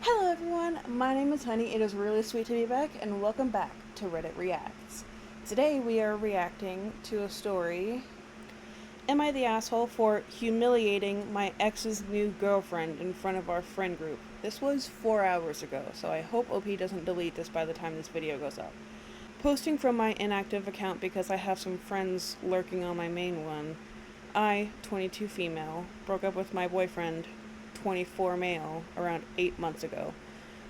Hello everyone, my name is Honey. It is really sweet to be back, and welcome back to Reddit Reacts. Today we are reacting to a story. Am I the asshole for humiliating my ex's new girlfriend in front of our friend group? This was 4 hours ago, so I hope OP doesn't delete this by the time this video goes up. Posting from my inactive account because I have some friends lurking on my main one. I, 22 female, broke up with my boyfriend, 24 male, around 8 months ago.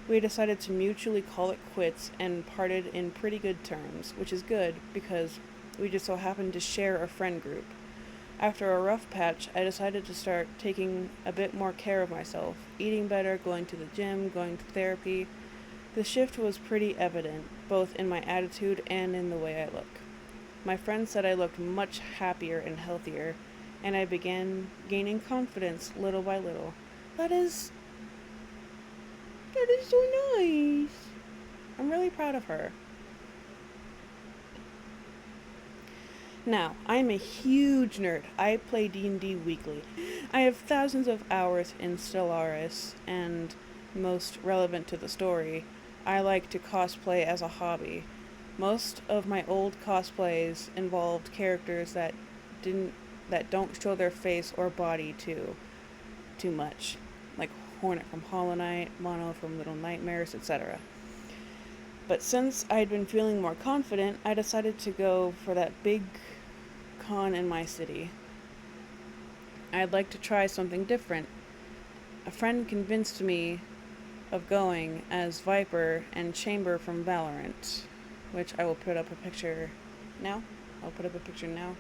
We decided to mutually call it quits and parted in pretty good terms, which is good because we just so happened to share a friend group. After a rough patch, I decided to start taking a bit more care of myself, eating better, going to the gym, going to therapy. The shift was pretty evident, both in my attitude and in the way I look. My friends said I looked much happier and healthier, and I began gaining confidence little by little. That is so nice. I'm really proud of her. Now, I'm a huge nerd. I play D&D weekly. I have thousands of hours in Stellaris, and most relevant to the story, I like to cosplay as a hobby. Most of my old cosplays involved characters that don't show their face or body too much, like Hornet from Hollow Knight, Mono from Little Nightmares, etc. But since I'd been feeling more confident, I decided to go for that big con in my city. I'd like to try something different. A friend convinced me of going as Viper and Chamber from Valorant, which I will put up a picture now. I'll put up a picture now,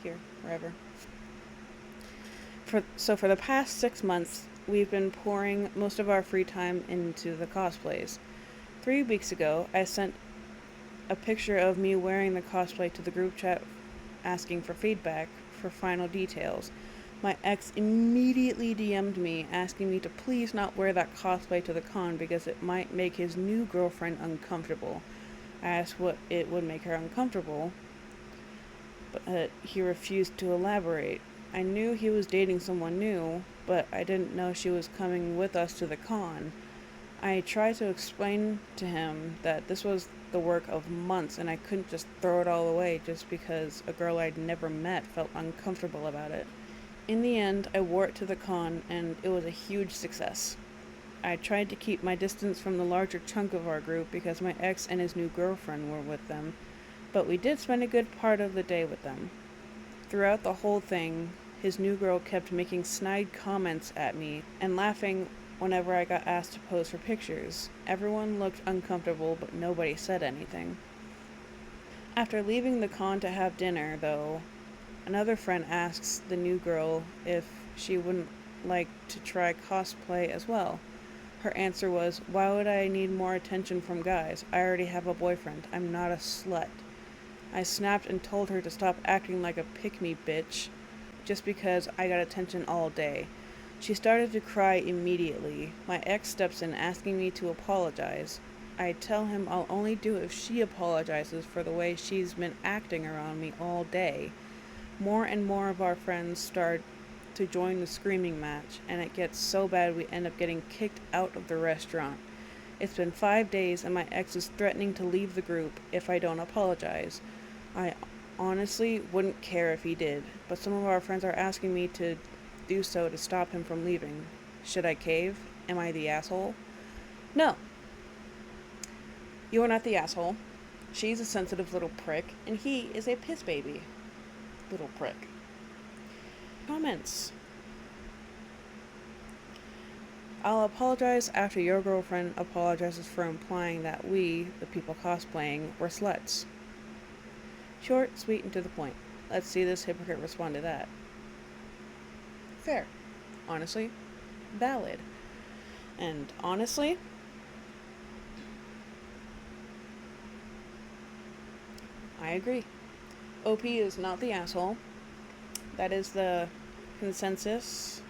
here, wherever. For the past 6 months, we've been pouring most of our free time into the cosplays. 3 weeks ago, I sent a picture of me wearing the cosplay to the group chat asking for feedback for final details. My ex immediately DM'd me asking me to please not wear that cosplay to the con because it might make his new girlfriend uncomfortable. I asked what it would make her uncomfortable, but he refused to elaborate. I knew he was dating someone new, but I didn't know she was coming with us to the con. I tried to explain to him that this was the work of months and I couldn't just throw it all away just because a girl I'd never met felt uncomfortable about it. In the end, I wore it to the con and it was a huge success. I tried to keep my distance from the larger chunk of our group because my ex and his new girlfriend were with them, but we did spend a good part of the day with them. Throughout the whole thing, his new girl kept making snide comments at me and laughing whenever I got asked to pose for pictures. Everyone looked uncomfortable, but nobody said anything. After leaving the con to have dinner, though, another friend asks the new girl if she wouldn't like to try cosplay as well. Her answer was, "Why would I need more attention from guys? I already have a boyfriend. I'm not a slut." I snapped and told her to stop acting like a pick-me bitch just because I got attention all day. She started to cry immediately. My ex steps in asking me to apologize. I tell him I'll only do it if she apologizes for the way she's been acting around me all day. More and more of our friends start to join the screaming match, and it gets so bad we end up getting kicked out of the restaurant. It's been 5 days and my ex is threatening to leave the group if I don't apologize. I honestly wouldn't care if he did, but some of our friends are asking me to do so to stop him from leaving. Should I cave? Am I the asshole? No. You are not the asshole. She's a sensitive little prick, and he is a piss baby. Little prick. Comments. I'll apologize after your girlfriend apologizes for implying that we, the people cosplaying, were sluts. Short, sweet, and to the point. Let's see this hypocrite respond to that. Fair. Honestly, valid. And honestly, I agree. OP is not the asshole. That is the consensus.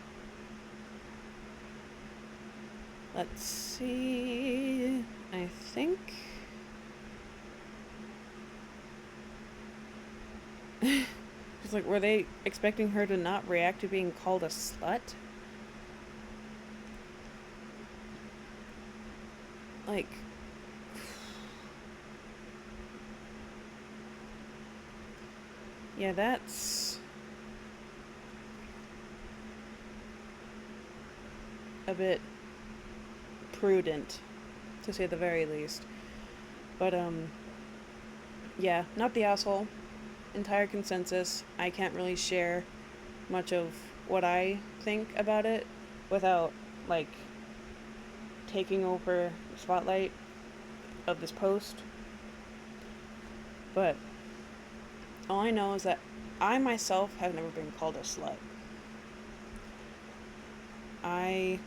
Let's see. I think. It's like, were they expecting her to not react to being called a slut? Like, yeah, that's a bit prudent, to say the very least. But, yeah, not the asshole. Entire consensus. I can't really share much of what I think about it without, like, taking over the spotlight of this post. But all I know is that I myself have never been called a slut. I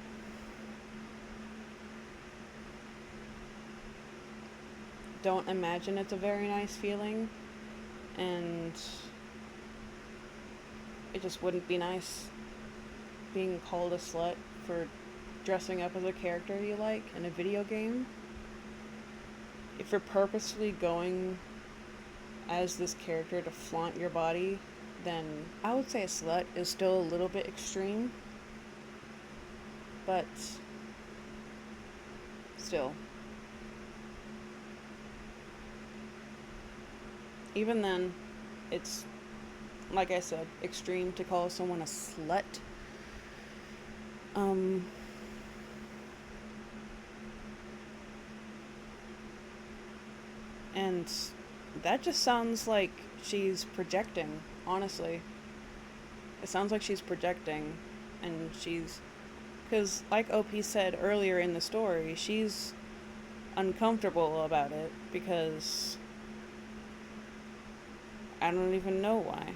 don't imagine it's a very nice feeling, and it just wouldn't be nice being called a slut for dressing up as a character you like in a video game. If you're purposely going as this character to flaunt your body, then I would say a slut is still a little bit extreme, but still. Even then, it's, like I said, extreme to call someone a slut. And that just sounds like she's projecting, honestly. It sounds like she's projecting, and she's... Because, like OP said earlier in the story, she's uncomfortable about it because I don't even know why.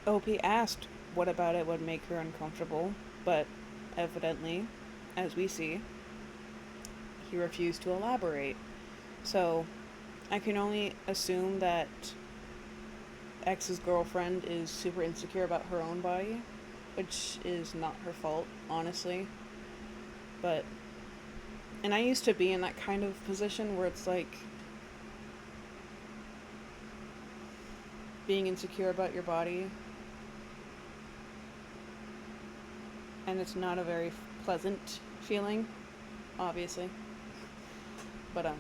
OP asked what about it would make her uncomfortable, but evidently, as we see, he refused to elaborate. So, I can only assume that X's girlfriend is super insecure about her own body, which is not her fault, honestly. But, and I used to be in that kind of position where it's like being insecure about your body, and it's not a very pleasant feeling, obviously. But,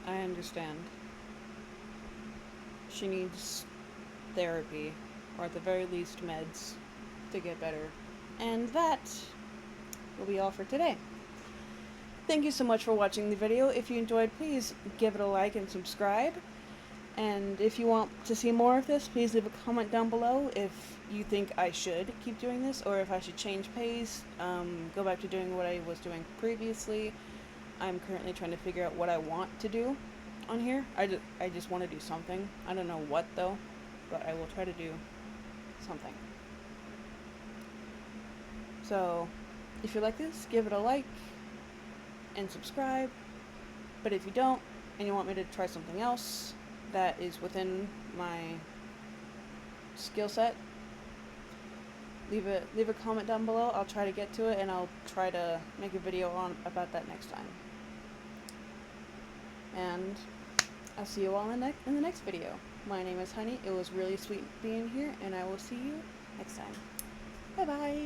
I understand. She needs therapy, or at the very least meds, to get better. And that will be all for today. Thank you so much for watching the video. If you enjoyed, please give it a like and subscribe. And if you want to see more of this, please leave a comment down below if you think I should keep doing this, or if I should change pace, go back to doing what I was doing previously. I'm currently trying to figure out what I want to do on here. I just want to do something. I don't know what though, but I will try to do something. So, if you like this, give it a like and subscribe. But if you don't, and you want me to try something else that is within my skill set, leave a comment down below. I'll try to get to it, and I'll try to make a video about that next time. And I'll see you all in the next video. My name is Honey. It was really sweet being here, and I will see you next time. Bye bye.